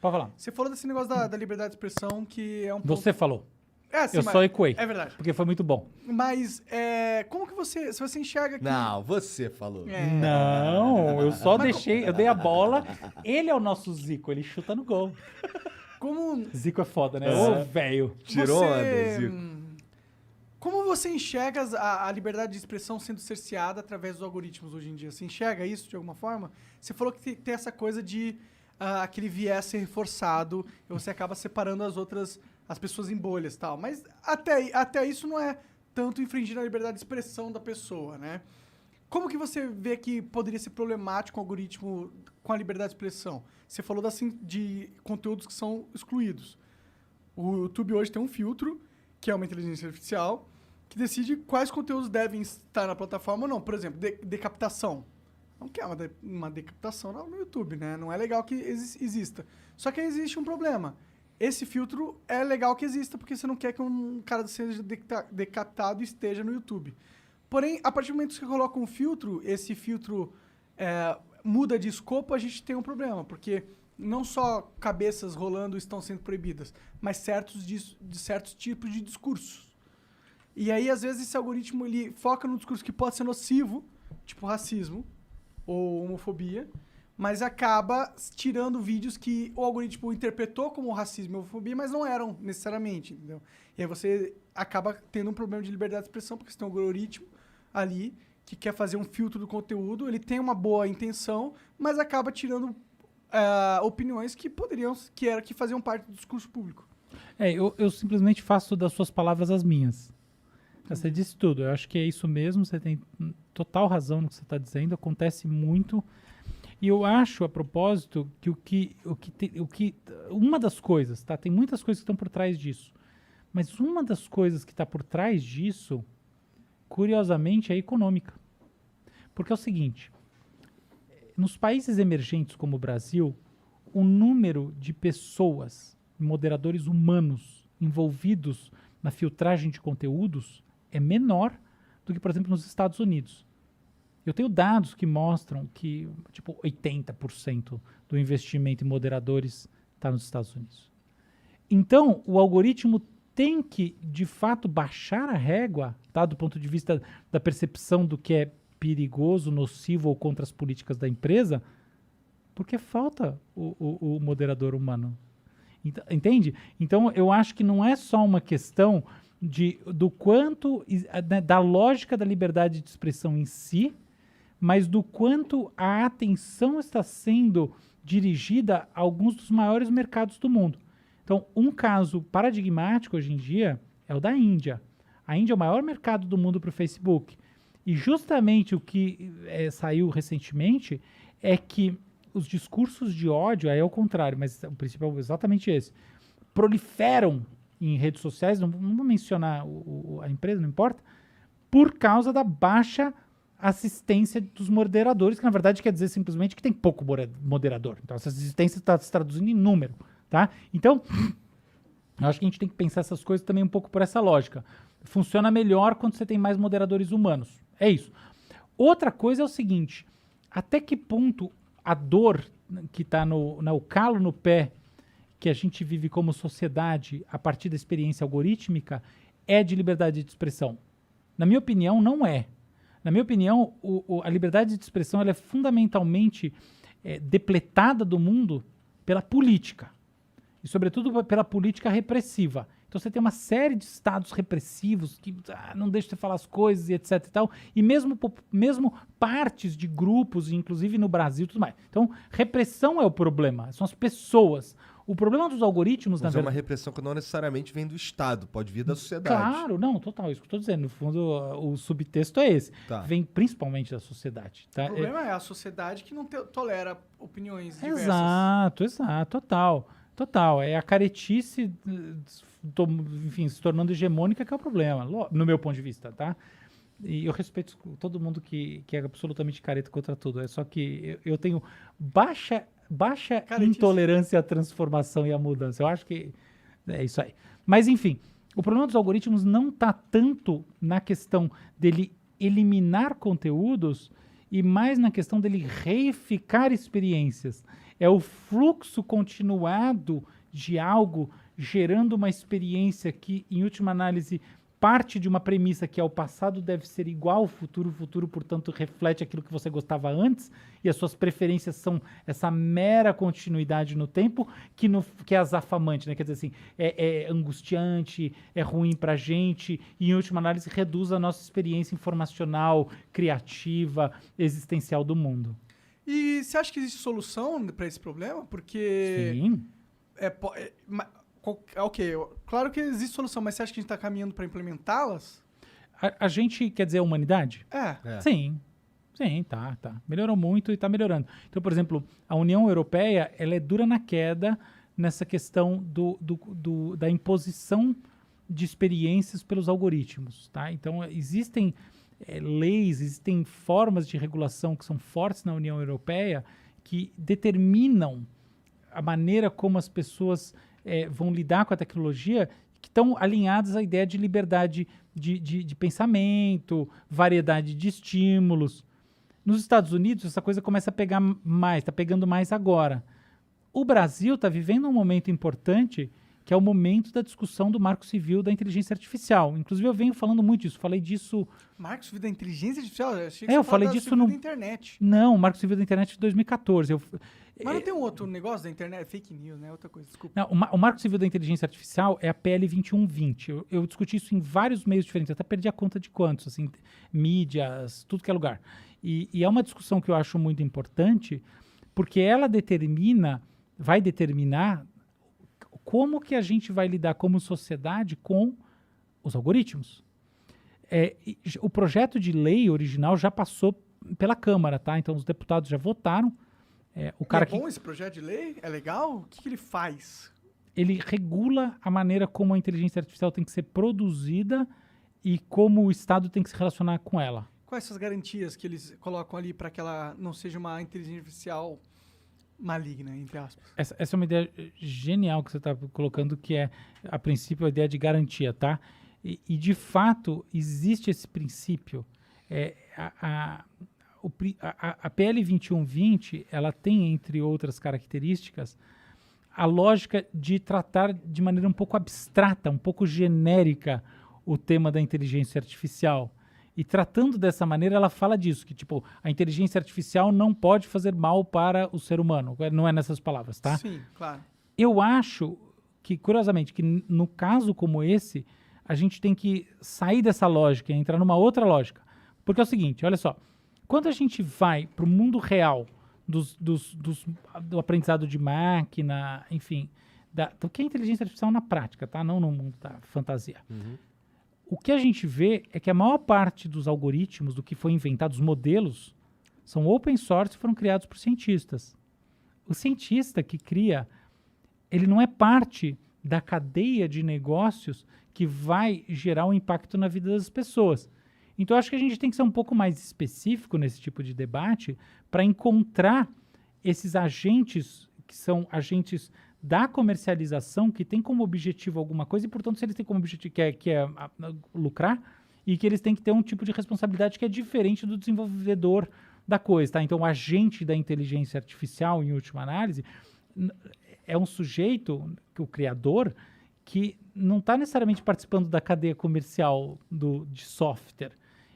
Pode falar. Você falou desse negócio da liberdade de expressão, que é um ponto... Você falou. Sim, Eu só ecoei. É verdade. Porque foi muito bom. Mas como que você... Se você enxerga que... Não, você falou. Não, eu só deixei, eu dei a bola. Ele é o nosso Zico, ele chuta no gol. Como... Zico é foda, né? Ô, velho. Tirou onda, você... Zico. Como você enxerga a liberdade de expressão sendo cerceada através dos algoritmos hoje em dia? Você enxerga isso de alguma forma? Você falou que tem essa coisa de aquele viés ser reforçado e você acaba separando as pessoas em bolhas e tal. Mas até isso não é tanto infringir a liberdade de expressão da pessoa, né? Como que você vê que poderia ser problemático o algoritmo com a liberdade de expressão? Você falou de conteúdos que são excluídos. O YouTube hoje tem um filtro, que é uma inteligência artificial, que decide quais conteúdos devem estar na plataforma ou não. Por exemplo, decapitação. Não quer uma decapitação no YouTube, né? Não é legal que exista. Só que aí existe um problema. Esse filtro é legal que exista porque você não quer que um cara seja decapitado e esteja no YouTube. Porém, a partir do momento que você coloca um filtro, esse filtro muda de escopo, a gente tem um problema. Porque não só cabeças rolando estão sendo proibidas, mas certos tipos de discursos. E aí, às vezes, esse algoritmo ele foca num discurso que pode ser nocivo, tipo racismo ou homofobia, mas acaba tirando vídeos que o algoritmo interpretou como racismo e homofobia, mas não eram necessariamente, entendeu? E aí você acaba tendo um problema de liberdade de expressão, porque você tem um algoritmo ali que quer fazer um filtro do conteúdo, ele tem uma boa intenção, mas acaba tirando opiniões que faziam parte do discurso público. Eu simplesmente faço das suas palavras as minhas. Você disse tudo. Eu acho que é isso mesmo. Você tem total razão no que você está dizendo. Acontece muito. E eu acho, a propósito, que uma das coisas, tá? Tem muitas coisas que estão por trás disso. Mas uma das coisas que está por trás disso, curiosamente, é econômica. Porque é o seguinte, nos países emergentes como o Brasil, o número de pessoas, moderadores humanos, envolvidos na filtragem de conteúdos é menor do que, por exemplo, nos Estados Unidos. Eu tenho dados que mostram que, tipo, 80% do investimento em moderadores está nos Estados Unidos. Então, o algoritmo tem que, de fato, baixar a régua, tá, do ponto de vista da percepção do que é perigoso, nocivo ou contra as políticas da empresa, porque falta o moderador humano. Entende? Então, eu acho que não é só uma questão do quanto, da lógica da liberdade de expressão em si, mas do quanto a atenção está sendo dirigida a alguns dos maiores mercados do mundo. Então, um caso paradigmático hoje em dia é o da Índia. A Índia é o maior mercado do mundo para o Facebook. E justamente o que saiu recentemente é que os discursos de ódio, aí é o contrário, mas o principal é exatamente esse, proliferam em redes sociais, não vou mencionar a empresa, não importa, por causa da baixa assistência dos moderadores, que na verdade quer dizer simplesmente que tem pouco moderador. Então essa assistência está se traduzindo em número, tá? Então, eu acho que a gente tem que pensar essas coisas também um pouco por essa lógica. Funciona melhor quando você tem mais moderadores humanos. É isso. Outra coisa é o seguinte, até que ponto a dor que está o calo no pé que a gente vive como sociedade a partir da experiência algorítmica é de liberdade de expressão? Na minha opinião, não é. Na minha opinião, a liberdade de expressão ela é fundamentalmente depletada do mundo pela política. E, sobretudo, pela política repressiva. Então, você tem uma série de estados repressivos que não deixam você falar as coisas e etc e tal. E mesmo partes de grupos, inclusive no Brasil e tudo mais. Então, repressão é o problema. São as pessoas. O problema dos algoritmos, na verdade... é uma repressão que não necessariamente vem do Estado, pode vir da sociedade. Claro, não, total, isso que eu estou dizendo. No fundo, o subtexto é esse. Tá. Vem principalmente da sociedade. Tá? O problema é a sociedade que não tolera opiniões diversas. Exato, total. É a caretice, enfim, se tornando hegemônica que é o problema, no meu ponto de vista, tá? E eu respeito todo mundo que é absolutamente careta contra tudo. É só que eu tenho baixa intolerância à transformação e à mudança. Eu acho que é isso aí. Mas, enfim, o problema dos algoritmos não está tanto na questão dele eliminar conteúdos e mais na questão dele reificar experiências. É o fluxo continuado de algo gerando uma experiência que, em última análise, parte de uma premissa que é o passado deve ser igual ao futuro, o futuro, portanto, reflete aquilo que você gostava antes, e as suas preferências são essa mera continuidade no tempo, que é azafamante, né? Quer dizer assim, é angustiante, é ruim pra gente, e em última análise reduz a nossa experiência informacional, criativa, existencial do mundo. E você acha que existe solução para esse problema? Porque... Sim. Ok, claro que existe solução, mas você acha que a gente está caminhando para implementá-las? A gente, quer dizer, a humanidade? É. Sim. Sim, tá. Melhorou muito e está melhorando. Então, por exemplo, a União Europeia, ela é dura na queda nessa questão da imposição de experiências pelos algoritmos, tá? Então, existem leis, existem formas de regulação que são fortes na União Europeia que determinam a maneira como as pessoas vão lidar com a tecnologia, que estão alinhadas à ideia de liberdade de pensamento, variedade de estímulos. Nos Estados Unidos, essa coisa começa a pegar mais, está pegando mais agora. O Brasil está vivendo um momento importante, que é o momento da discussão do Marco Civil da Inteligência Artificial. Inclusive, eu venho falando muito disso, falei disso... Marco Civil da Inteligência Artificial? Eu achei que eu você falei falava disso da no... internet. Não, o Marco Civil da Internet de 2014. Mas não tem um outro negócio da internet? Fake news, né? Outra coisa, desculpa. Não, o Marco Civil da Inteligência Artificial é a PL 2120. Eu discuti isso em vários meios diferentes, eu até perdi a conta de quantos, assim, mídias, tudo que é lugar. E é uma discussão que eu acho muito importante, porque ela vai determinar como que a gente vai lidar como sociedade com os algoritmos. O projeto de lei original já passou pela Câmara, tá? Então os deputados já votaram. Bom esse projeto de lei? É legal? O que ele faz? Ele regula a maneira como a inteligência artificial tem que ser produzida e como o Estado tem que se relacionar com ela. Quais são as garantias que eles colocam ali para que ela não seja uma inteligência artificial maligna, entre aspas? Essa é uma ideia genial que você está colocando, que é, a princípio, a ideia de garantia, tá? E de fato, existe esse princípio. A PL 2120, ela tem, entre outras características, a lógica de tratar de maneira um pouco abstrata, um pouco genérica, o tema da inteligência artificial. E tratando dessa maneira, ela fala disso, que tipo, a inteligência artificial não pode fazer mal para o ser humano. Não é nessas palavras, tá? Sim, claro. Eu acho que, curiosamente, que no caso como esse, a gente tem que sair dessa lógica e entrar numa outra lógica. Porque é o seguinte, olha só, quando a gente vai para o mundo real do aprendizado de máquina, enfim, do que é inteligência artificial na prática, tá? Não no mundo da fantasia. Uhum. O que a gente vê é que a maior parte dos algoritmos, do que foi inventado, os modelos, são open source e foram criados por cientistas. O cientista que cria, ele não é parte da cadeia de negócios que vai gerar um impacto na vida das pessoas. Então, eu acho que a gente tem que ser um pouco mais específico nesse tipo de debate para encontrar esses agentes que são agentes da comercialização, que tem como objetivo alguma coisa, e, portanto, se eles têm como objetivo que é lucrar, e que eles têm que ter um tipo de responsabilidade que é diferente do desenvolvedor da coisa, tá? Então, o agente da inteligência artificial, em última análise, é um sujeito, o criador, que não está necessariamente participando da cadeia comercial de software,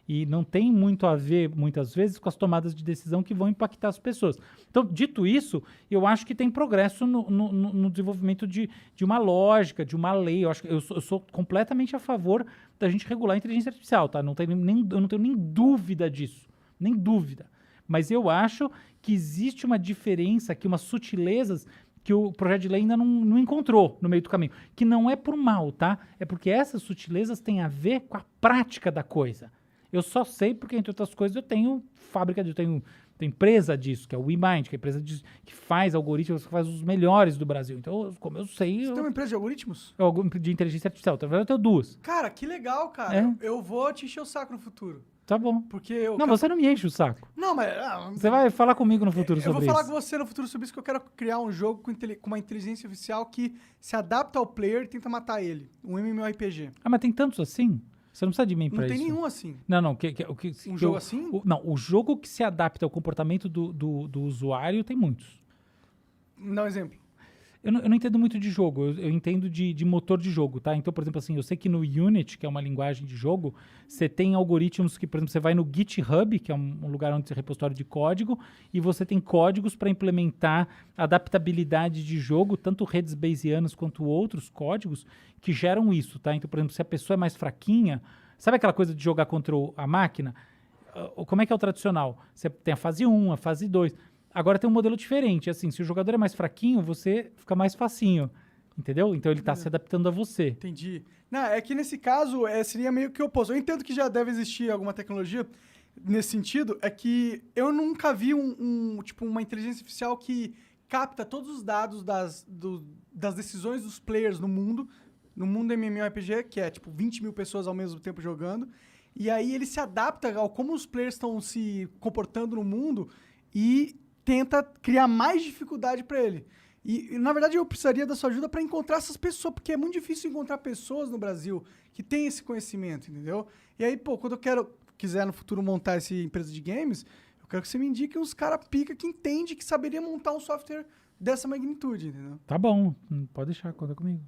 e não tem muito a ver, muitas vezes, com as tomadas de decisão que vão impactar as pessoas. Então, dito isso, eu acho que tem progresso no desenvolvimento de uma lógica, de uma lei. Eu sou completamente a favor da gente regular a inteligência artificial, tá? Eu não tenho nem dúvida disso, nem dúvida. Mas eu acho que existe uma diferença aqui, umas sutilezas que o projeto de lei ainda não encontrou no meio do caminho. Que não é por mal, tá? É porque essas sutilezas têm a ver com a prática da coisa. Eu só sei porque, entre outras coisas, eu tenho fábrica, eu tenho empresa disso, que é o WeMind, que é a empresa que faz algoritmos, que faz os melhores do Brasil. Então, como eu sei... Você tem uma empresa de algoritmos? De inteligência artificial. Eu tenho duas. Cara, que legal, cara. Eu vou te encher o saco no futuro. Tá bom. Porque você não me enche o saco. Não, mas... Você vai falar comigo no futuro sobre isso. Eu vou falar com você no futuro sobre isso, que eu quero criar um jogo com uma inteligência artificial que se adapta ao player e tenta matar ele. Um MMORPG. Mas tem tantos assim? Você não precisa de mim pra isso. Não tem nenhum assim. Não. Jogo assim? O jogo que se adapta ao comportamento do usuário tem muitos. Me dá um exemplo. Eu não entendo muito de jogo, eu entendo de motor de jogo, tá? Então, por exemplo, assim, eu sei que no Unity, que é uma linguagem de jogo, você tem algoritmos que, por exemplo, você vai no GitHub, que é um lugar onde você repositório de código, e você tem códigos para implementar adaptabilidade de jogo, tanto redes Bayesianas quanto outros códigos que geram isso, tá? Então, por exemplo, se a pessoa é mais fraquinha, sabe aquela coisa de jogar contra a máquina? Como é que é o tradicional? Você tem a fase 1, a fase 2. Agora tem um modelo diferente. Assim, se o jogador é mais fraquinho, você fica mais facinho. Entendeu? Então ele está se adaptando a você. Entendi. Não, é que nesse caso seria meio que o oposto. Eu entendo que já deve existir alguma tecnologia nesse sentido, é que eu nunca vi tipo, uma inteligência artificial que capta todos os dados das decisões dos players no mundo MMORPG, que é tipo 20 mil pessoas ao mesmo tempo jogando, e aí ele se adapta ao como os players estão se comportando no mundo e tenta criar mais dificuldade para ele. E, na verdade, eu precisaria da sua ajuda para encontrar essas pessoas, porque é muito difícil encontrar pessoas no Brasil que têm esse conhecimento, entendeu? E aí, pô, quando quiser no futuro montar essa empresa de games, eu quero que você me indique uns caras pica que entende, que saberia montar um software dessa magnitude, entendeu? Tá bom, pode deixar, conta comigo.